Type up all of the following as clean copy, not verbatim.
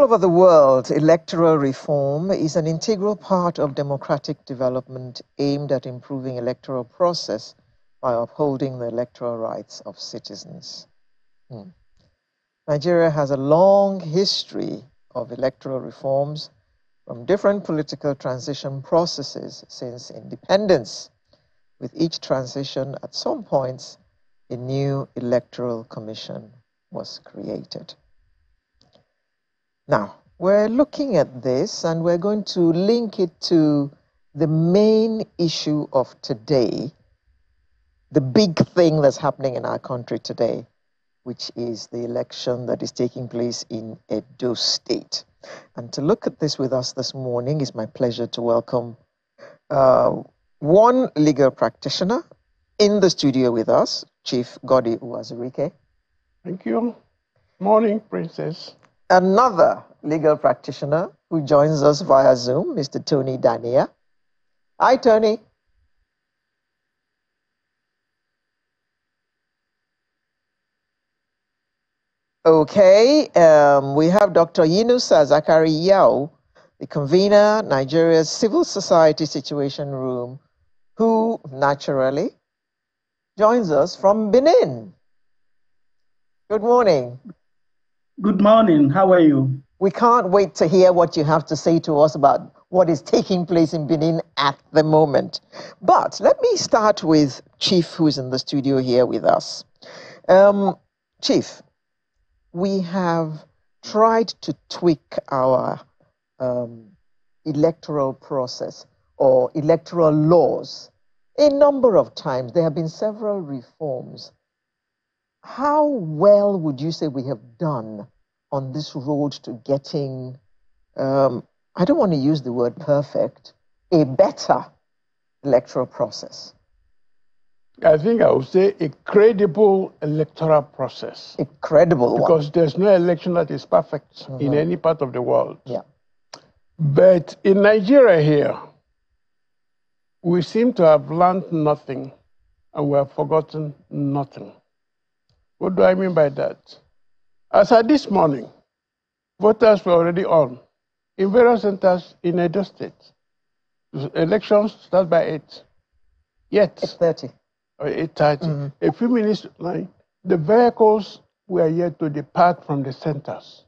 over the world, electoral reform is an integral part of democratic development aimed at improving electoral process by upholding the electoral rights of citizens. Nigeria has a long history of electoral reforms from different political transition processes since independence. With each transition, at some points, a new electoral commission was created. Now, we're looking at this and we're going to link it to the main issue of today, the big thing that's happening in our country today, which is the election that is taking place in Edo State. And to look at this with us this morning, it's my pleasure to welcome one legal practitioner in the studio with us, Chief Godi Uwazurike. Thank you. Morning, Princess. Another legal practitioner who joins us via Zoom, Mr. Tony Dania. Hi, Tony. Okay, we have Dr. Yunusa Zakari Yao, the convener, Nigeria's Civil Society Situation Room, who naturally joins us from Benin. Good morning. Good morning. How are you? We can't wait to hear what you have to say to us about what is taking place in Benin at the moment. But let me start with Chief, who's in the studio here with us. Chief, we have tried to tweak our electoral process or electoral laws a number of times. There have been several reforms. How well would you say we have done on this road to getting, I don't want to use the word perfect, a better electoral process? I think I would say a credible electoral process. A credible one. Because there's no election that is perfect in any part of the world. Yeah. But in Nigeria here, we seem to have learned nothing and we have forgotten nothing. What do I mean by that? As of this morning, voters were already on in various centers in Edo State. Elections start by 8. Yet, 8:30. Or 8:30. A few minutes line, the vehicles were yet to depart from the centers.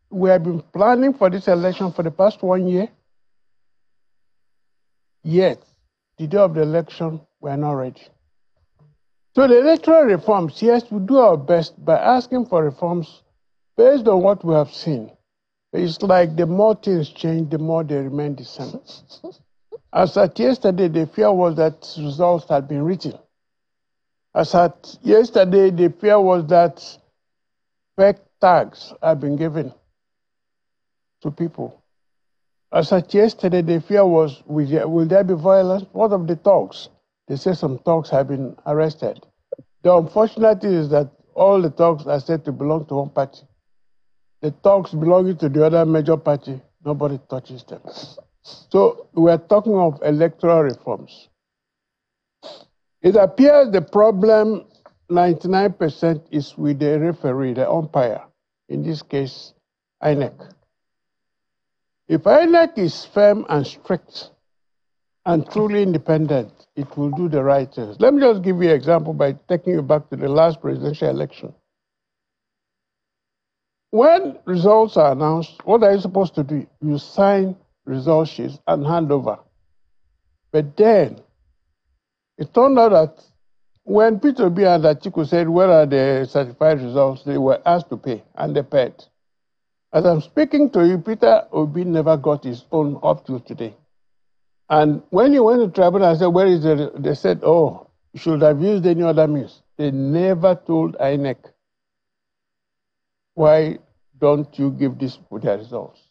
We have been planning for this election for the past 1 year. Yet, the day of the election, we are not ready. So the electoral reforms, yes, we do our best by asking for reforms based on what we have seen. It's like the more things change, the more they remain the same. As at yesterday, the fear was that results had been written. As at yesterday, the fear was that fake tags had been given to people. As at yesterday, the fear was, will there be violence? What of the thugs? They say some thugs have been arrested. The unfortunate thing is that all the thugs are said to belong to one party. The thugs belonging to the other major party, nobody touches them. So we are talking of electoral reforms. It appears the problem, 99%, is with the referee, the umpire, in this case, INEC. If INEC is firm and strict and truly independent, it will do the right things. Let me just give you an example by taking you back to the last presidential election. When results are announced, what are you supposed to do? You sign result sheets and hand over. But then, it turned out that when Peter Obi and Atiku said, where are the certified results, they were asked to pay, and they paid. As I'm speaking to you, Peter Obi never got his own up till today. And when he went to tribunal and said, where is it? They said, oh, you should have used any other means. They never told INEC, why don't you give these people their results?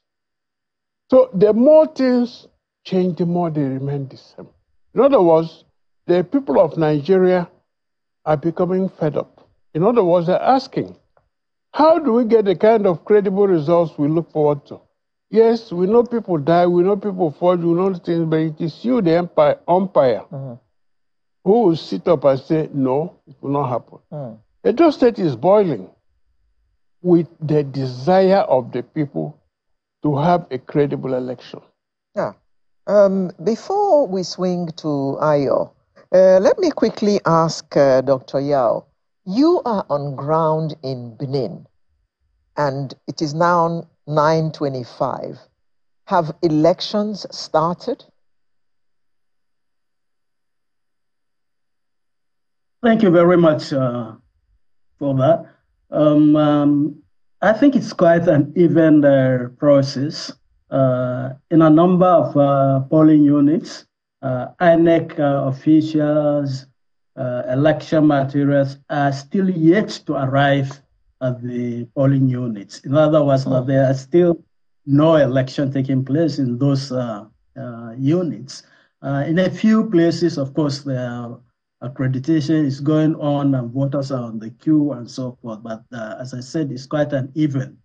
So the more things change, the more they remain the same. In other words, the people of Nigeria are becoming fed up. In other words, they're asking, how do we get the kind of credible results we look forward to? Yes, we know people die, we know people forge, we know things, but it is you, the umpire, who will sit up and say, no, it will not happen. Edo State is boiling. with the desire of the people to have a credible election. Yeah. Before we swing to Ayo, let me quickly ask Dr. Yao. You are on ground in Benin, and it is now 9:25. Have elections started? Thank you very much for that. I think it's quite an even process. In a number of polling units, INEC officials, election materials are still yet to arrive at the polling units. In other words, that there are still no election taking place in those units. In a few places, of course, there are accreditation is going on and voters are on the queue and so forth. But as I said, it's quite uneven.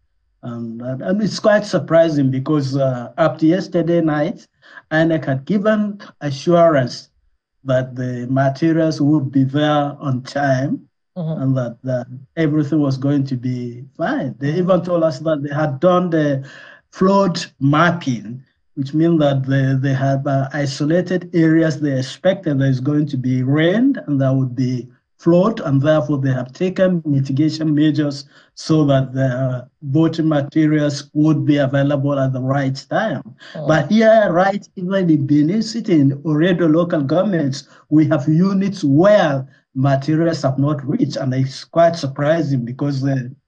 And it's quite surprising because up to yesterday night, INEC had given assurance that the materials would be there on time and that everything was going to be fine. They even told us that they had done the flood mapping, which means that they have isolated areas they expected there is going to be rain and there would be flood, and therefore they have taken mitigation measures so that the voting materials would be available at the right time. But here, right, even in Benin City, in Oredo local governments, we have units where materials have not reached, and it's quite surprising because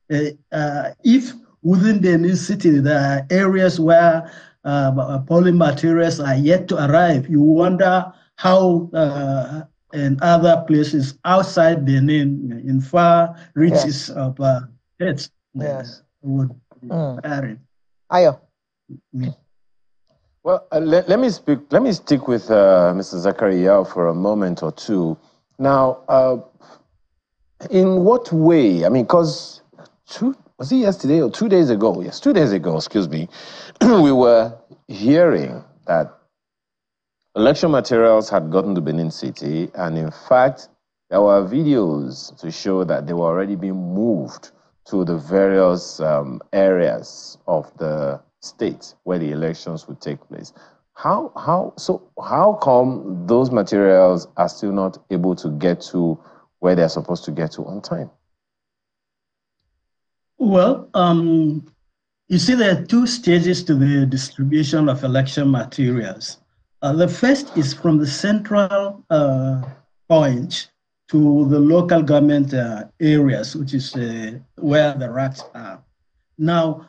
if within Benin City there are areas where polling materials are yet to arrive, you wonder how in other places outside Benin, in far reaches of states, would be preparing. Ayo. Well, let me stick with Mr. Zachary Yao for a moment or two. Now, in what way? I mean, because was it yesterday or 2 days ago? Yes, 2 days ago, excuse me. We were hearing that election materials had gotten to Benin City, and in fact, there were videos to show that they were already being moved to the various areas of the state where the elections would take place. How come those materials are still not able to get to where they're supposed to get to on time? Well, you see, there are two stages to the distribution of election materials. The first is from the central point to the local government areas, which is where the racks are. Now,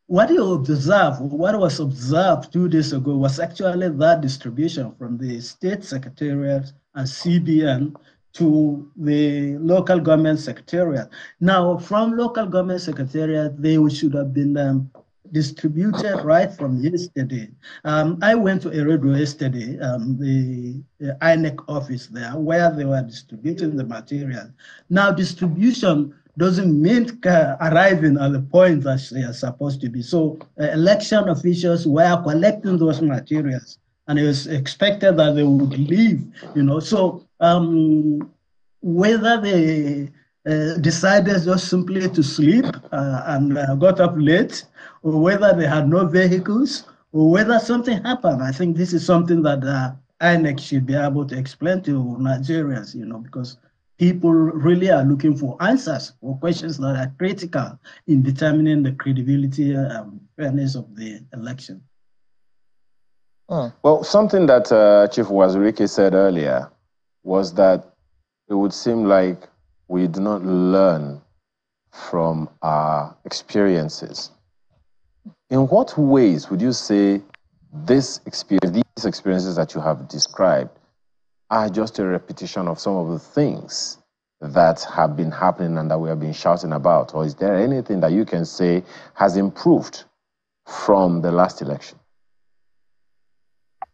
what was observed 2 days ago was actually that distribution from the state secretariat and CBN to the local government secretariat. Now, from local government secretariat, they should have been distributed right from yesterday. I went to Eredo yesterday, the INEC office there, where they were distributing the material. Now, distribution doesn't mean arriving at the point that they are supposed to be. So election officials were collecting those materials, and it was expected that they would leave, So whether they decided just simply to sleep and got up late, or whether they had no vehicles, or whether something happened, I think this is something that INEC should be able to explain to Nigerians, because people really are looking for answers or questions that are critical in determining the credibility and fairness of the election. Well, something that Chief Wazirike said earlier was that it would seem like we do not learn from our experiences. In what ways would you say these experiences that you have described are just a repetition of some of the things that have been happening and that we have been shouting about? Or is there anything that you can say has improved from the last election?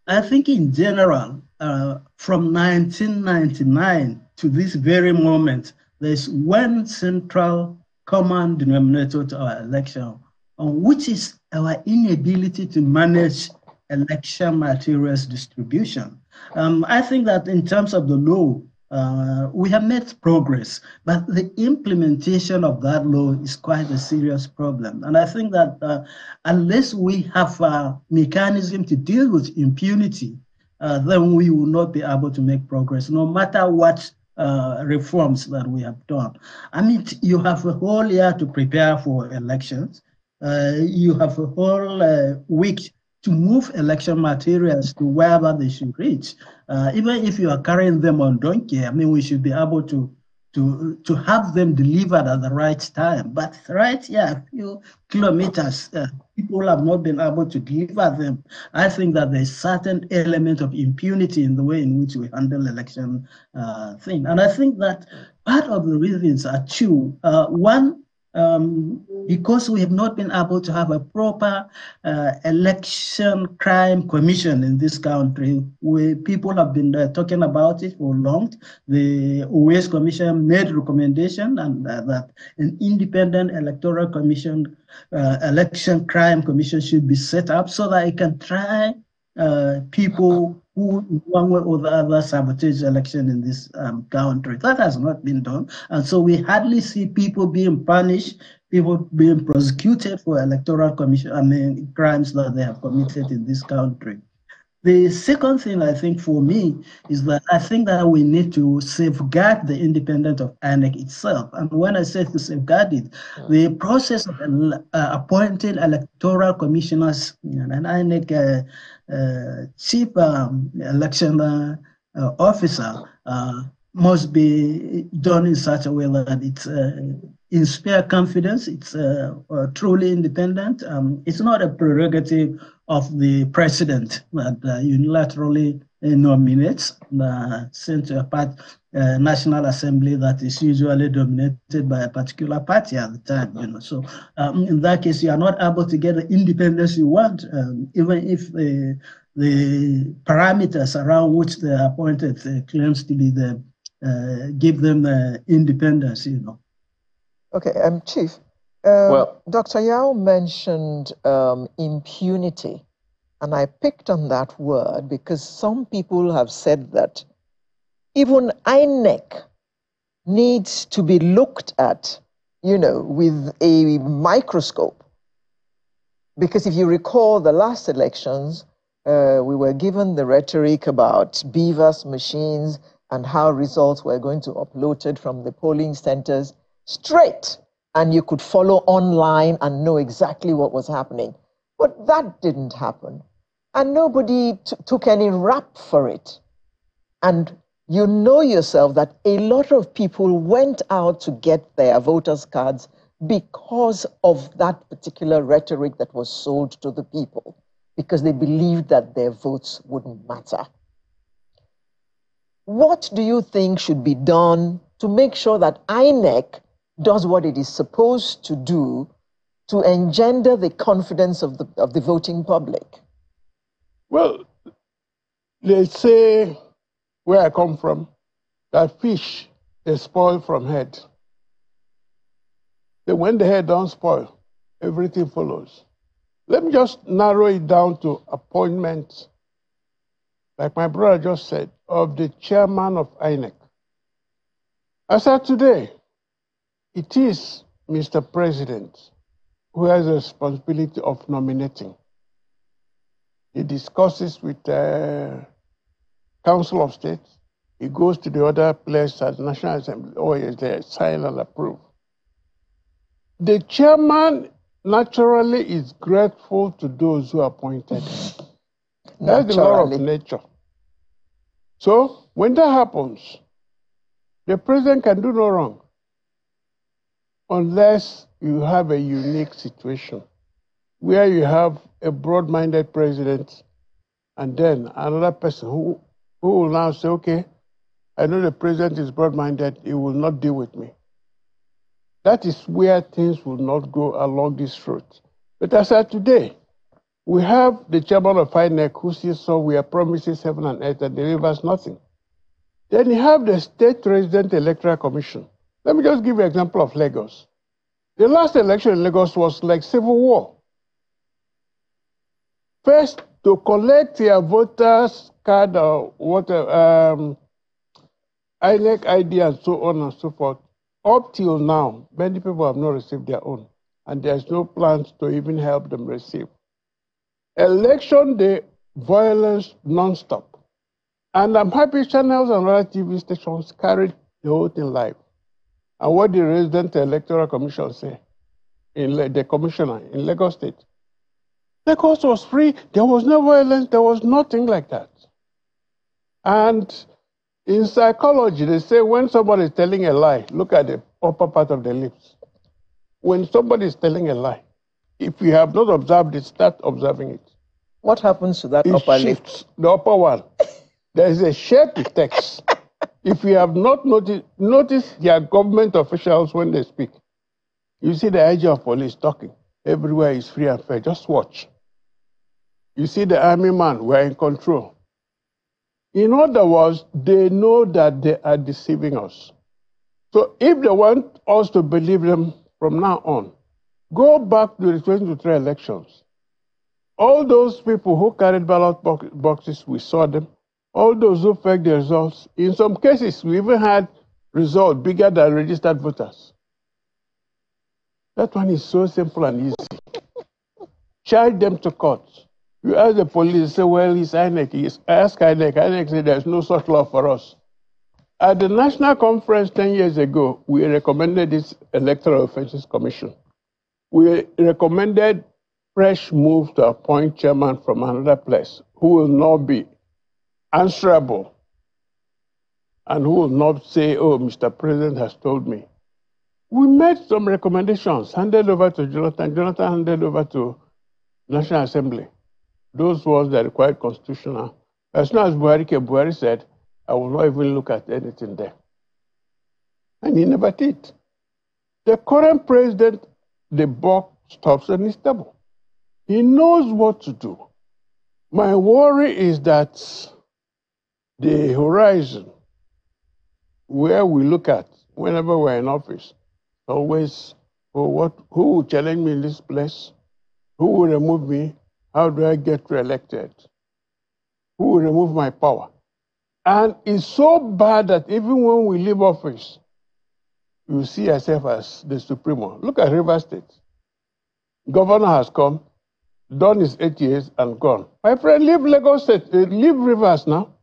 I think in general, from 1999 to this very moment, there's one central common denominator to our election, which is our inability to manage election materials distribution. I think that in terms of the law, we have made progress, but the implementation of that law is quite a serious problem. And I think that unless we have a mechanism to deal with impunity, then we will not be able to make progress, no matter what reforms that we have done. I mean, you have a whole year to prepare for elections. You have a whole week to move election materials to wherever they should reach. Even if you are carrying them on donkey, I mean, we should be able to have them delivered at the right time. But right here, a few kilometers, people have not been able to deliver them. I think that there's certain element of impunity in the way in which we handle election thing. And I think that part of the reasons are two. One, because we have not been able to have a proper election crime commission in this country, people have been talking about it for long. The OAS Commission made a recommendation and that an independent electoral commission, election crime commission should be set up so that it can try people who, one way or the other, sabotage election in this country. That has not been done. And so we hardly see people being punished, people being prosecuted for electoral commission, crimes that they have committed in this country. The second thing I think for me is that I think that we need to safeguard the independence of INEC itself. And when I say to safeguard it, the process of appointing electoral commissioners and INEC chief election officer must be done in such a way that it's inspire confidence, it's truly independent. It's not a prerogative of the president that unilaterally nominates, sent to a National Assembly that is usually dominated by a particular party at the time. So in that case, you are not able to get the independence you want, even if the parameters around which they are appointed claims to be give them independence. Okay, Chief. Well, Dr. Yao mentioned impunity, and I picked on that word because some people have said that even INEC needs to be looked at, with a microscope. Because if you recall the last elections, we were given the rhetoric about beavers machines and how results were going to be uploaded from the polling centers straight, and you could follow online and know exactly what was happening. But that didn't happen, and nobody took any rap for it. And you know yourself that a lot of people went out to get their voters' cards because of that particular rhetoric that was sold to the people, because they believed that their votes wouldn't matter. What do you think should be done to make sure that INEC does what it is supposed to do to engender the confidence of the voting public? Well, they say, where I come from, that fish is spoiled from head. Then when the head don't spoil, everything follows. Let me just narrow it down to appointments, like my brother just said, of the chairman of INEC. As of today, it is Mr. President who has the responsibility of nominating. He discusses with the Council of State. He goes to the other place at the National Assembly. Oh, yes, they sign and approve. The chairman naturally is grateful to those who appointed him. That's the law of nature. So when that happens, the president can do no wrong unless you have a unique situation where you have a broad-minded president and then another person who will now say, okay, I know the president is broad-minded, he will not deal with me. That is where things will not go along this route. But as of today, we have the chairman of INEC who says, so we are promising 7 and 8 and delivers nothing. Then you have the State Resident Electoral Commission. Let me just give you an example of Lagos. The last election in Lagos was like civil war. First, to collect your voters' card or whatever, INEC ID and so on and so forth. Up till now, many people have not received their own, and there's no plans to even help them receive. Election day, violence non-stop. And I'm happy channels and other TV stations carried the whole thing live. And what the resident electoral commission say, the commissioner in Lagos State, Lagos was free, there was no violence, there was nothing like that. And in psychology, they say when somebody is telling a lie, look at the upper part of the lips. When somebody is telling a lie, if you have not observed it, start observing it. What happens to that upper lip? The upper one. There is a shape it takes. If you have not notice their government officials when they speak. You see the IG of police talking. Everywhere is free and fair. Just watch. You see the army man, we're in control. In other words, they know that they are deceiving us. So if they want us to believe them from now on, go back to the 2023 elections. All those people who carried ballot boxes, we saw them. All those who faked the results, in some cases, we even had results bigger than registered voters. That one is so simple and easy. Charge them to court. You ask the police, say, well, it's INEC. Ask INEC. INEC said there's no such law for us. At the national conference 10 years ago, we recommended this Electoral Offences Commission. We recommended fresh move to appoint chairman from another place who will not be answerable and who will not say, oh, Mr. President has told me. We made some recommendations, handed over to Jonathan. Jonathan handed over to National Assembly. Those ones that required constitutional. As soon as Buhari said, I will not even look at anything there. And he never did. The current president, the buck stops and is stable. He knows what to do. My worry is that the horizon where we look at whenever we're in office, always, who will challenge me in this place? Who will remove me? How do I get reelected? Who will remove my power? And it's so bad that even when we leave office, you see yourself as the supremo. Look at Rivers State. Governor has come, done his 8 years and gone. My friend, leave Lagos State, leave Rivers now.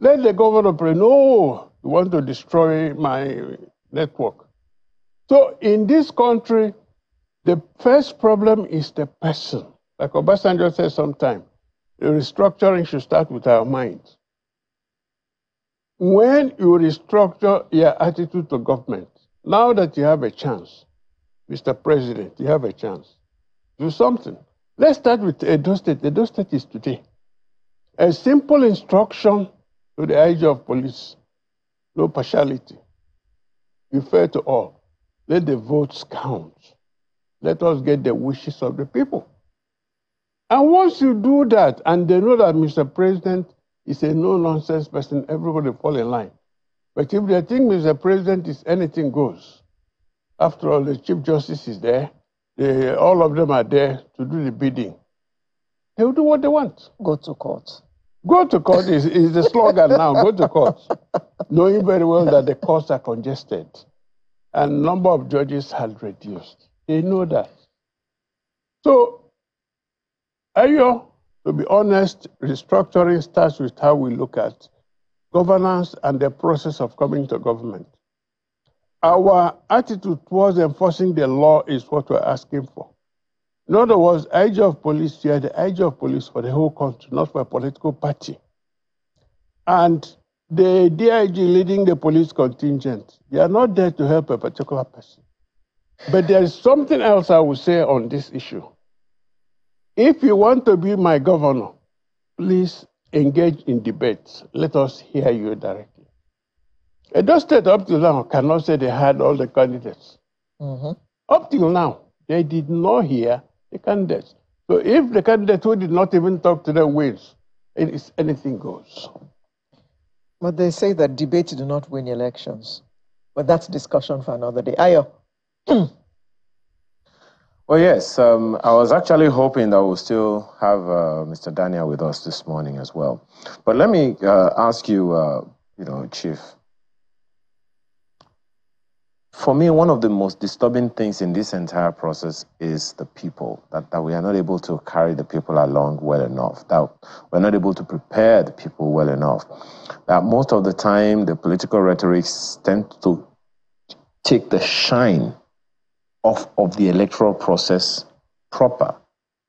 Let the governor pray, no, you want to destroy my network. So in this country, the first problem is the person. Like Obasanjo said sometime, the restructuring should start with our minds. When you restructure your attitude to government, now that you have a chance, Mr. President, you have a chance, do something. Let's start with Edo State. Edo State is today. A simple instruction to the IG of police, no partiality. You fair to all. Let the votes count. Let us get the wishes of the people. And once you do that, and they know that Mr. President is a no-nonsense person, everybody fall in line. But if they think Mr. President is anything goes, after all, the Chief Justice is there, all of them are there to do the bidding. They will do what they want. Go to court. Go to court is the slogan now, go to court. Knowing very well that the courts are congested and number of judges has reduced. They know that. So, Ayo, to be honest, restructuring starts with how we look at governance and the process of coming to government. Our attitude towards enforcing the law is what we're asking for. In other words, IG of police, you are the IG of police for the whole country, not for a political party. And the DIG leading the police contingent, they are not there to help a particular person. But there is something else I will say on this issue. If you want to be my governor, please engage in debates. Let us hear you directly. Edo State up till now cannot say they had all the candidates. Mm-hmm. Up till now, they did not hear the candidates. So if the candidate who did not even talk to them wins, anything goes. But they say that debates do not win elections. But that's discussion for another day. Ayo. Well, yes, I was actually hoping that we'll still have Mr. Daniel with us this morning as well. But let me ask you, Chief, for me, one of the most disturbing things in this entire process is the people, that we are not able to carry the people along well enough, that we're not able to prepare the people well enough, that most of the time the political rhetorics tend to take the shine off of the electoral process proper.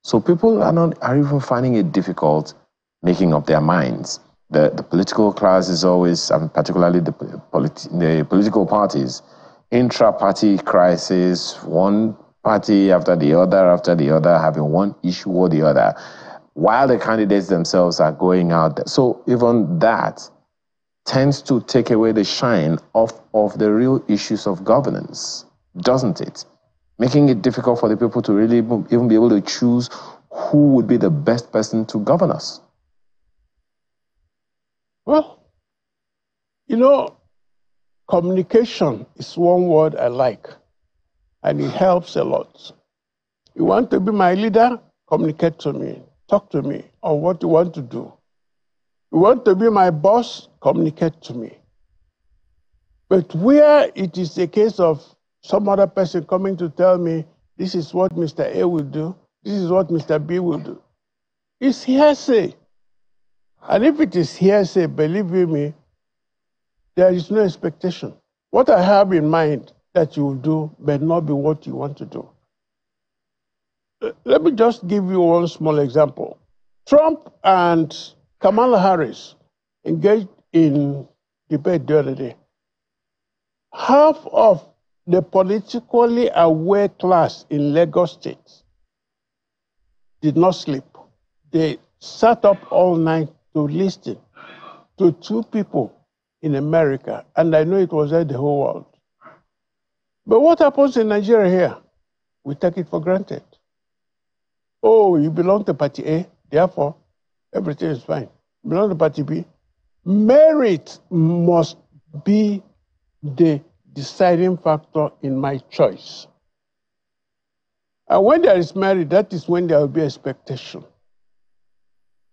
So people are even finding it difficult making up their minds. The political class is always, particularly the political parties, intra-party crisis, one party after the other, having one issue or the other, while the candidates themselves are going out there. So even that tends to take away the shine of the real issues of governance, doesn't it? Making it difficult for the people to really even be able to choose who would be the best person to govern us. Well, communication is one word I like, and it helps a lot. You want to be my leader? Communicate to me. Talk to me on what you want to do. You want to be my boss? Communicate to me. But where it is a case of some other person coming to tell me, this is what Mr. A will do, this is what Mr. B will do, it's hearsay. And if it is hearsay, believe you me, there is no expectation. What I have in mind that you will do may not be what you want to do. Let me just give you one small example. Trump and Kamala Harris engaged in debate the other day. Half of the politically aware class in Lagos State did not sleep. They sat up all night to listen to two people in America, and I know it was at the whole world. But what happens in Nigeria here? We take it for granted. Oh, you belong to Party A, therefore everything is fine. You belong to Party B. Merit must be the deciding factor in my choice. And when there is merit, that is when there will be expectation.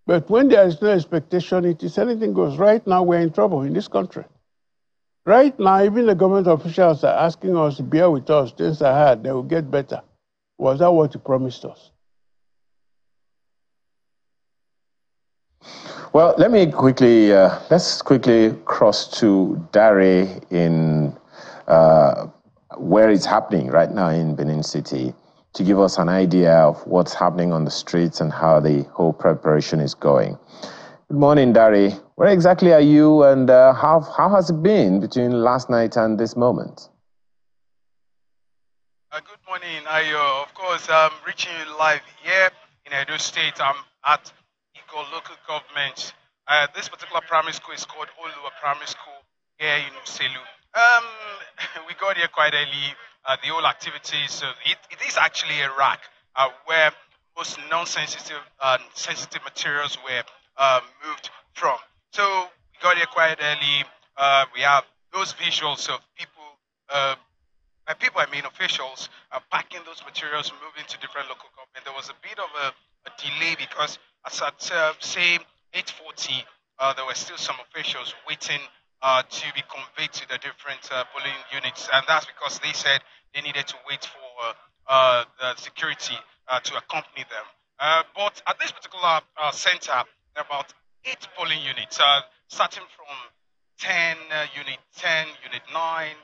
But when there is no expectation, it is anything goes. Right now, we're in trouble in this country. Right now, even the government officials are asking us to bear with us. Things are hard. They will get better. Was that what you promised us? Well, let's quickly cross to Dare in where it's happening right now in Benin City, to give us an idea of what's happening on the streets and how the whole preparation is going. Good morning, Dari. Where exactly are you, and how has it been between last night and this moment? Good morning, Ayo. Of course, I'm reaching you live here in Edo State. I'm at Iko local government. This particular primary school is called Olua Primary School here in Uselu. We got here quite early. The whole activities, it is actually a rack where most non-sensitive sensitive materials were moved from. So we got here quite early. We have those visuals of people, by people I mean officials, packing those materials, moving to different local government. There was a bit of a delay because as at say 8:40, there were still some officials waiting to be conveyed to the different polling units, and that's because they said they needed to wait for the security to accompany them. But at this particular center, there are about 8 polling units, starting from 10, unit 10, unit 9,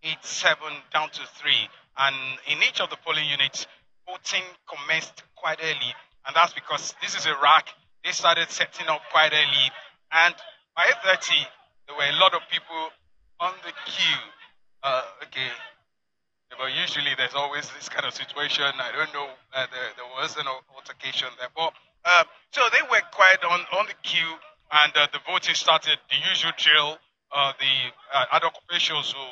8, 7, down to 3. And in each of the polling units, voting commenced quite early, and that's because this is Iraq. They started setting up quite early, and by 8:30, there were a lot of people on the queue. Okay. But usually there's always this kind of situation. I don't know, there was an altercation there. But so they were quite on the queue, and the voting started. The usual drill, the ad hoc officials who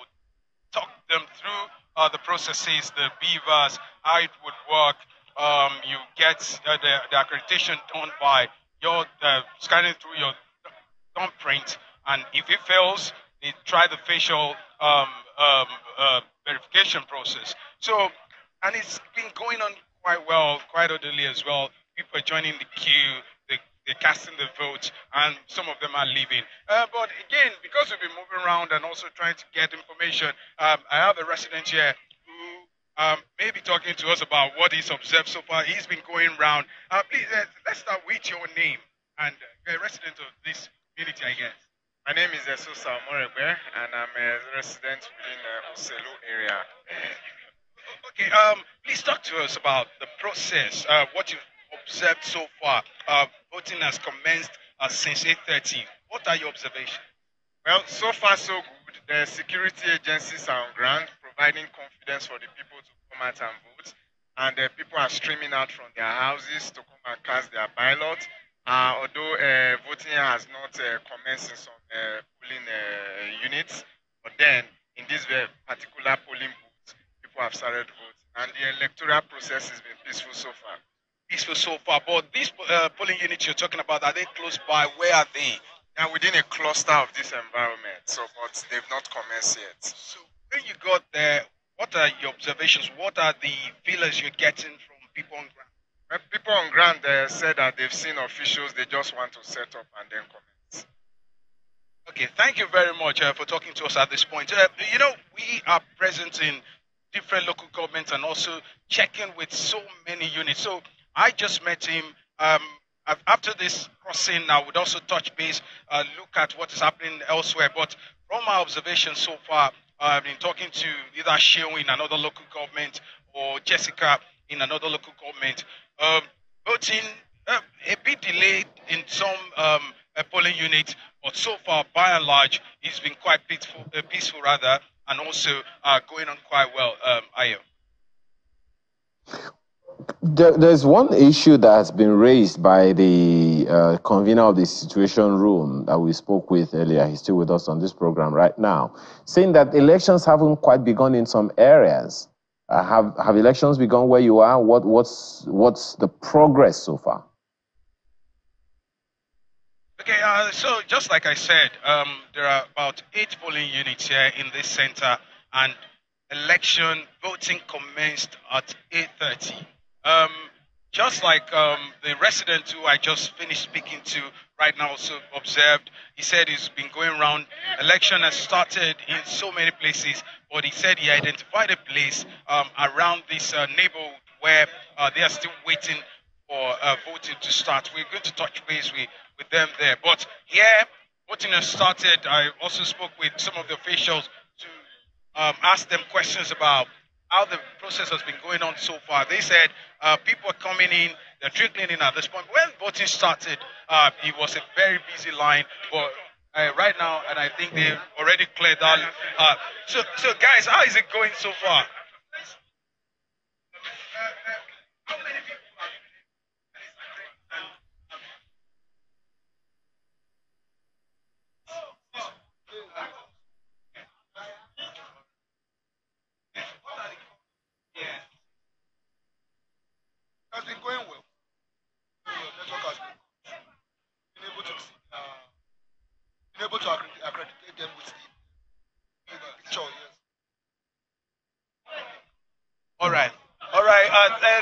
talk them through the processes, the beavers, how it would work. You get the accreditation done by your scanning through your thumbprint, and if it fails, they try the facial verification process. So, and it's been going on quite well, quite orderly as well. People are joining the queue. The they're casting the vote, and some of them are leaving. But again, because we've been moving around and also trying to get information, I have a resident here who may be talking to us about what he's observed so far. He's been going around. Please, let's start with your name, and you're a resident of this community, I guess. My name is Esosa Moregbe, and I'm a resident within the Oselu area. Okay, please talk to us about the process, what you've observed so far. Voting has commenced since 8:30. What are your observations? Well, so far so good. The security agencies are on ground, providing confidence for the people to come out and vote. And people are streaming out from their houses to come and cast their ballot. Although voting has not commenced in some polling units, but then in this particular polling booth, people have started voting. And the electoral process has been peaceful so far. Peaceful so far, but these polling units you're talking about, are they close by? Where are they? They are within a cluster of this environment, so but they've not commenced yet. So when you got there, what are your observations? What are the feelers you're getting from people on ground? Well, people on ground said that they've seen officials, they just want to set up and then comment. Okay, thank you very much for talking to us at this point. You know, we are present in different local governments and also checking with so many units. So I just met him. After this crossing, I would also touch base, look at what is happening elsewhere. But from my observation so far, I've been talking to either Sheo in another local government or Jessica in another local government. Voting a bit delayed in some polling units, but so far, by and large, it's been quite peaceful rather, and also going on quite well. Ayo. There's one issue that's been raised by the convener of the Situation Room that we spoke with earlier. He's still with us on this program right now, saying that elections haven't quite begun in some areas. Have elections begun where you are? What's the progress so far? Okay, so just like I said, there are about 8 polling units here in this center, and election voting commenced at 8:30. Just like the resident who I just finished speaking to right now also observed, he said he's been going around. Election has started in so many places, but he said he identified a place around this neighborhood where they are still waiting for voting to start. We're going to touch base with them there. But here, voting has started. I also spoke with some of the officials to ask them questions about how the process has been going on so far. They said people are coming in, they're trickling in at this point. When voting started, it was a very busy line, but right now, and I think they've already cleared that. So guys, how is it going so far? How many people have has been going well. The network has been able to accredit them with the picture. Yes. All right.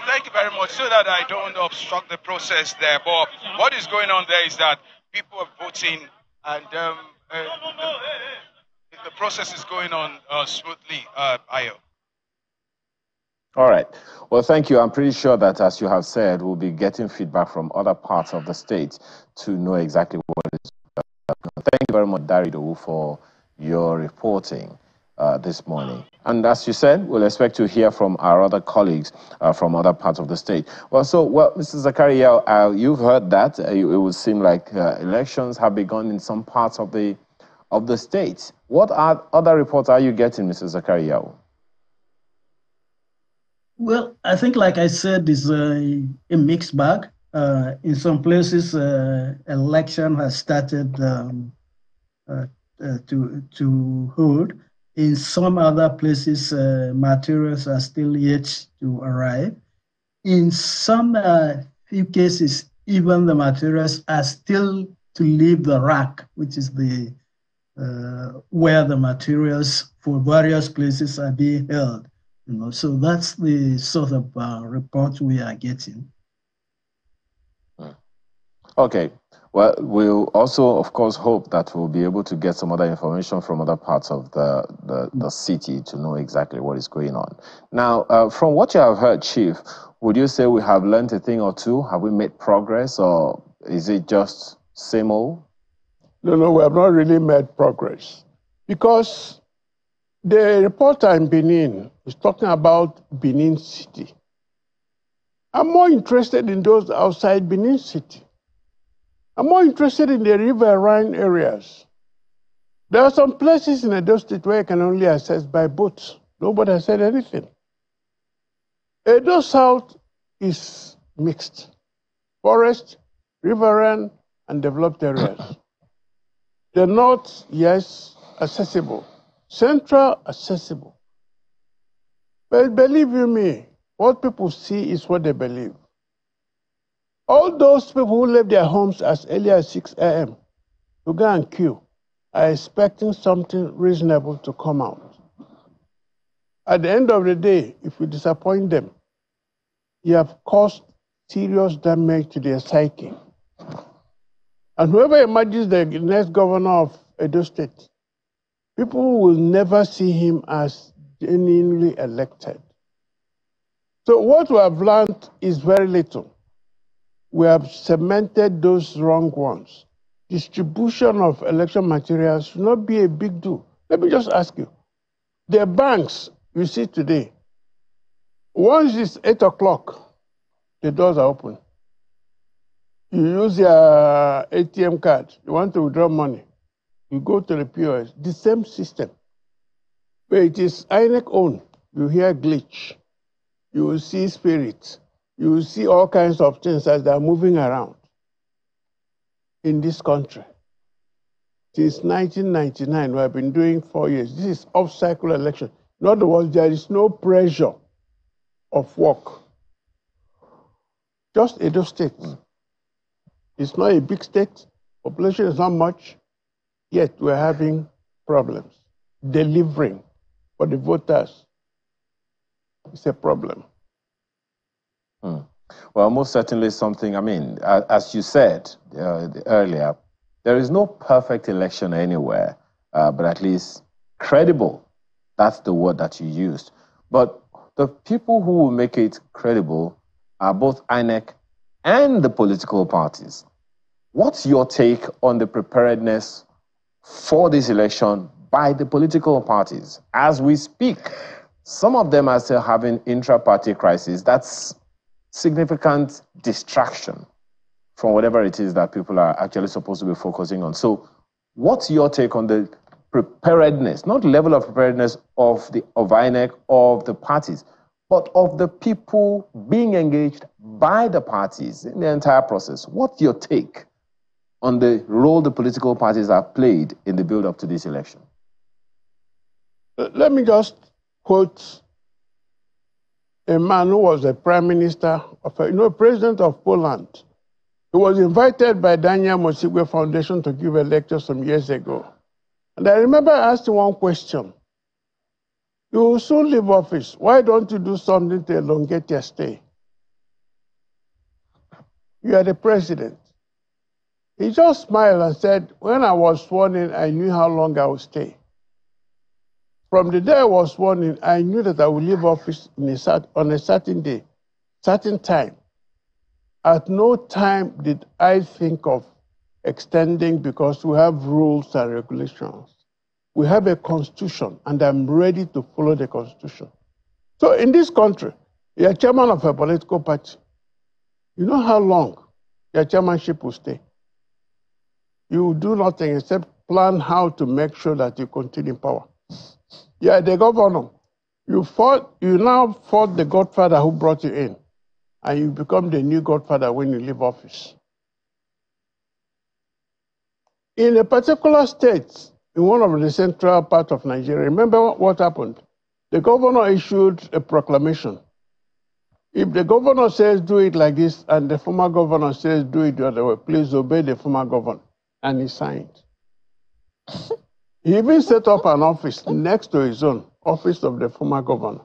Thank you very much. So that I don't obstruct the process there, but what is going on there is that people are voting, and the process is going on smoothly. Ayo. All right. Well, thank you. I'm pretty sure that, as you have said, we'll be getting feedback from other parts of the state to know exactly what is going on. Thank you very much, Darido, for your reporting this morning. And as you said, we'll expect to hear from our other colleagues from other parts of the state. Well, Mr. Zakaria, you've heard that. It would seem like elections have begun in some parts of the state. What other reports are you getting, Mr. Zakaria? Well, I think, like I said, it's a mixed bag. In some places, election has started to hold. In some other places, materials are still yet to arrive. In some few cases, even the materials are still to leave the rack, which is the where the materials for various places are being held. So that's the sort of report we are getting. Okay. Well, we'll also, of course, hope that we'll be able to get some other information from other parts of the city to know exactly what is going on. Now, from what you have heard, Chief, would you say we have learned a thing or two? Have we made progress, or is it just same old? No, we have not really made progress. Because the reporter in Benin is talking about Benin City. I'm more interested in those outside Benin City. I'm more interested in the riverine areas. There are some places in Edo State where you can only access by boat. Nobody has said anything. Edo South is mixed. Forest, riverine, and developed areas. The north, yes, accessible. Central, accessible. But believe you me, what people see is what they believe. All those people who left their homes as early as 6 a.m. to go and queue are expecting something reasonable to come out. At the end of the day, if you disappoint them, you have caused serious damage to their psyche. And whoever emerges the next governor of Edo State, people will never see him as genuinely elected. So what we have learned is very little. We have cemented those wrong ones. Distribution of election materials should not be a big deal. Let me just ask you. The banks you see today, once it's 8 o'clock, the doors are open. You use your ATM card, you want to withdraw money, you go to the POS, the same system. But it is INEC owned. You hear glitch, you will see spirits, you will see all kinds of things as they're moving around in this country. Since 1999, we have been doing 4 years. This is off-cycle election. In other words, there is no pressure of work. Just Edo State. It's not a big state. Population is not much. Yet we're having problems. Delivering for the voters is a problem. Well, most certainly something, I mean, as you said earlier, there is no perfect election anywhere, but at least credible. That's the word that you used. But the people who will make it credible are both INEC and the political parties. What's your take on the preparedness for this election by the political parties? As we speak, some of them are still having intra-party crisis. That's significant distraction from whatever it is that people are actually supposed to be focusing on. So what's your take on the preparedness, not level of preparedness of INEC, of the parties, but of the people being engaged by the parties in the entire process? What's your take on the role the political parties have played in the build-up to this election? Let me just quote a man who was a prime minister of, president of Poland. He was invited by Daniel Mosigwe Foundation to give a lecture some years ago. And I remember I asked him one question. You will soon leave office. Why don't you do something to elongate your stay? You are the president. He just smiled and said, when I was sworn in, I knew how long I would stay. From the day I was sworn in, I knew that I would leave office on a certain day, certain time. At no time did I think of extending because we have rules and regulations. We have a constitution, and I'm ready to follow the constitution. So in this country, you're chairman of a political party. You know how long your chairmanship will stay. You will do nothing except plan how to make sure that you continue in power. Yeah, the governor. You now fought the godfather who brought you in, and you become the new godfather when you leave office. In a particular state, in one of the central part of Nigeria, remember what happened? The governor issued a proclamation. If the governor says do it like this, and the former governor says do it the other way, please obey the former governor. And he signed. He even set up an office next to his own, office of the former governor.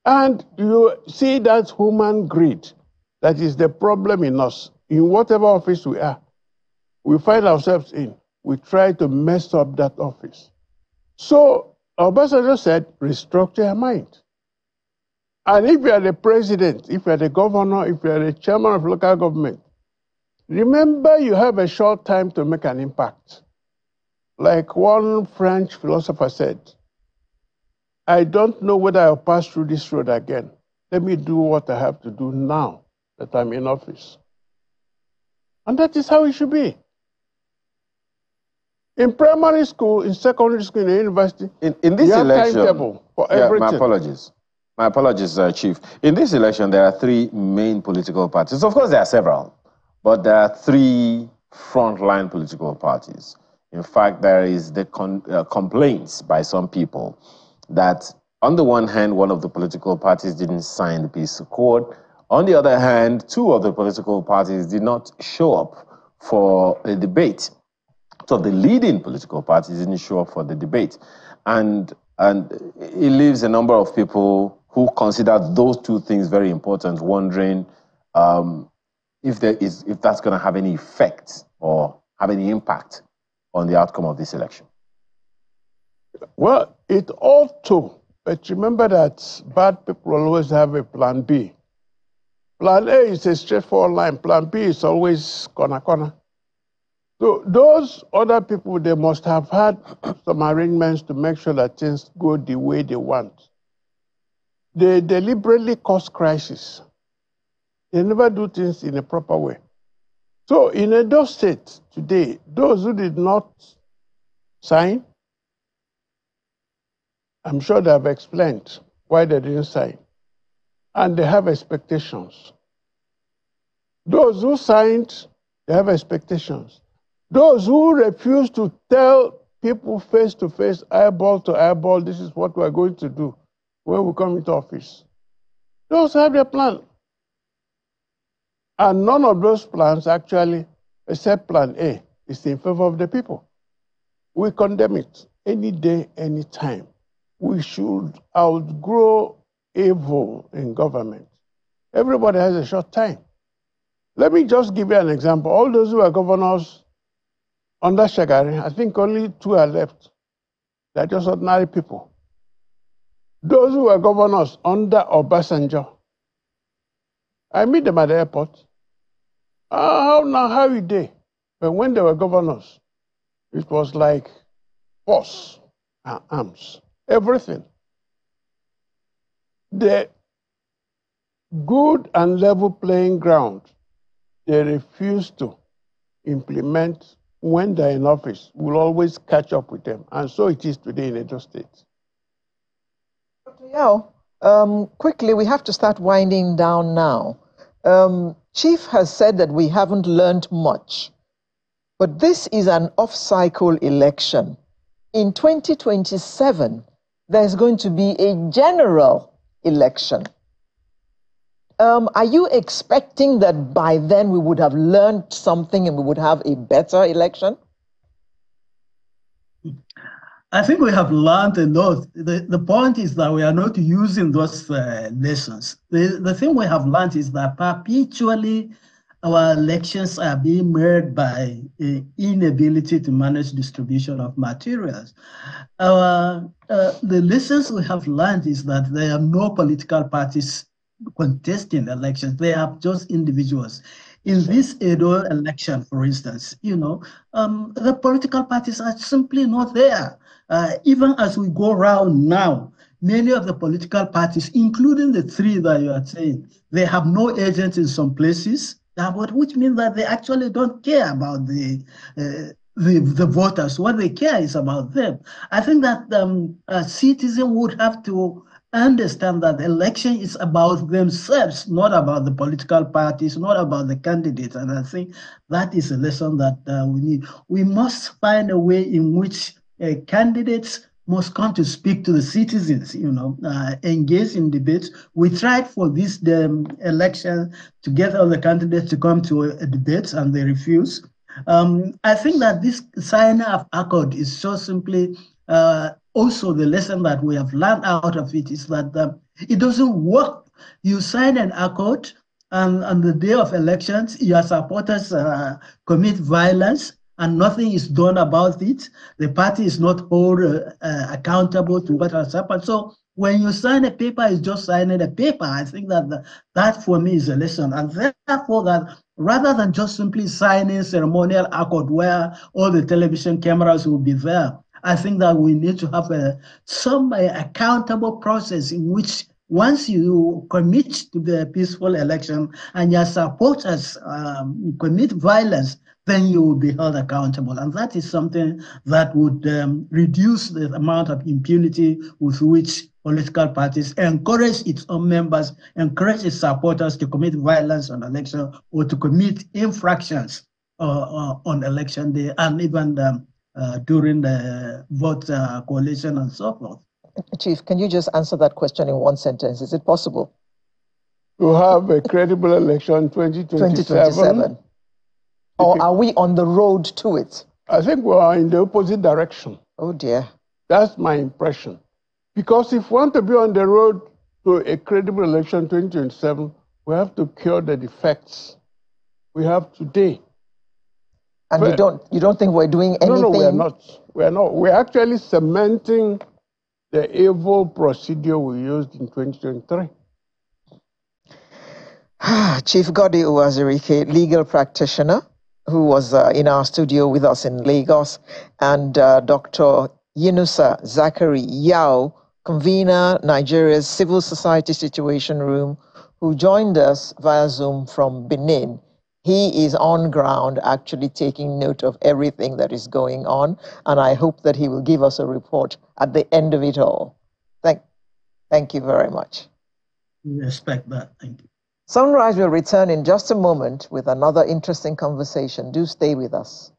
And you see that human greed that is the problem in us. in whatever office we are, we find ourselves in, we try to mess up that office. So Obasanjo said, restructure your mind. And if you are the president, if you are the governor, if you are the chairman of local government, remember you have a short time to make an impact. Like one French philosopher said, I don't know whether I'll pass through this road again. Let me do what I have to do now that I'm in office. And that is how it should be. In primary school, in secondary school, in the university, in this election, timetable for everything. My apologies, Chief. In this election, there are three main political parties. Of course, there are several, but there are three frontline political parties. In fact, there is the complaints by some people that, on the one hand, one of the political parties didn't sign the peace accord. On the other hand, two of the political parties did not show up for a debate. So the leading political parties didn't show up for the debate. And it leaves a number of people who consider those two things very important, wondering if that's going to have any effect or have any impact on the outcome of this election. Well, it ought to, but remember that bad people always have a plan B. Plan A is a straightforward line. Plan B is always corner. So those other people, they must have had some arrangements to make sure that things go the way they want. They deliberately cause crisis. They never do things in a proper way. So in Edo State today, those who did not sign, I'm sure they have explained why they didn't sign. And they have expectations. Those who signed, they have expectations. Those who refuse to tell people face to face, eyeball to eyeball, this is what we're going to do when we come into office, those have their plan. And none of those plans actually, except plan A, is in favor of the people. We condemn it any day, any time. We should outgrow evil in government. Everybody has a short time. Let me just give you an example. All those who are governors under Shagari, I think only 2 are left. They're just ordinary people. Those who were governors under Obasanjo, I meet them at the airport. How are they? But when they were governors, it was like force and arms, everything. The good and level playing ground, they refuse to implement when they're in office. We'll always catch up with them. And so it is today in Edo State. Dr. Yao, quickly, we have to start winding down now. Chief has said that we haven't learned much, but this is an off-cycle election. In 2027, there's going to be a general election. Are you expecting that by then we would have learned something and we would have a better election? I think we have learned a lot. The point is that we are not using those lessons. The thing we have learned is that perpetually our elections are being made by inability to manage distribution of materials. The lessons we have learned is that there are no political parties contesting elections. They are just individuals. In this Edo election, for instance, the political parties are simply not there. Even as we go around now, many of the political parties, including the 3 that you are saying, they have no agents in some places, which means that they actually don't care about the voters. What they care is about them. I think that a citizen would have to understand that the election is about themselves, not about the political parties, not about the candidates. And I think that is a lesson that we need. We must find a way in which candidates must come to speak to the citizens, engage in debates. We tried for this election to get all the candidates to come to a debate, and they refused. I think that this signing of accord is so simply also the lesson that we have learned out of it is that it doesn't work. You sign an accord, and on the day of elections, your supporters commit violence and nothing is done about it. The party is not held accountable to what has happened. So when you sign a paper, it's just signing a paper. I think that that for me is a lesson. And therefore, that rather than just simply signing ceremonial accord where all the television cameras will be there, I think that we need to have some accountable process in which once you commit to the peaceful election and your supporters commit violence, then you will be held accountable. And that is something that would reduce the amount of impunity with which political parties encourage its own members, encourage its supporters to commit violence on election or to commit infractions on election day and even during the vote coalition and so forth. Chief, can you just answer that question in one sentence? Is it possible? To have a credible election 2027. Or are we on the road to it? I think we are in the opposite direction. Oh dear. That's my impression. Because if we want to be on the road to a credible election 2027, we have to cure the defects we have today. And you don't think we're doing anything? No, we are not. We are not. We're actually cementing the evil procedure we used in 2023. Chief Godi Uwazirike, legal practitioner, who was in our studio with us in Lagos, and Dr. Yunusa Zachary Yao, convener, Nigeria's Civil Society Situation Room, who joined us via Zoom from Benin. He is on ground actually taking note of everything that is going on, and I hope that he will give us a report at the end of it all. Thank you very much. We respect that. Thank you. Sunrise will return in just a moment with another interesting conversation. Do stay with us.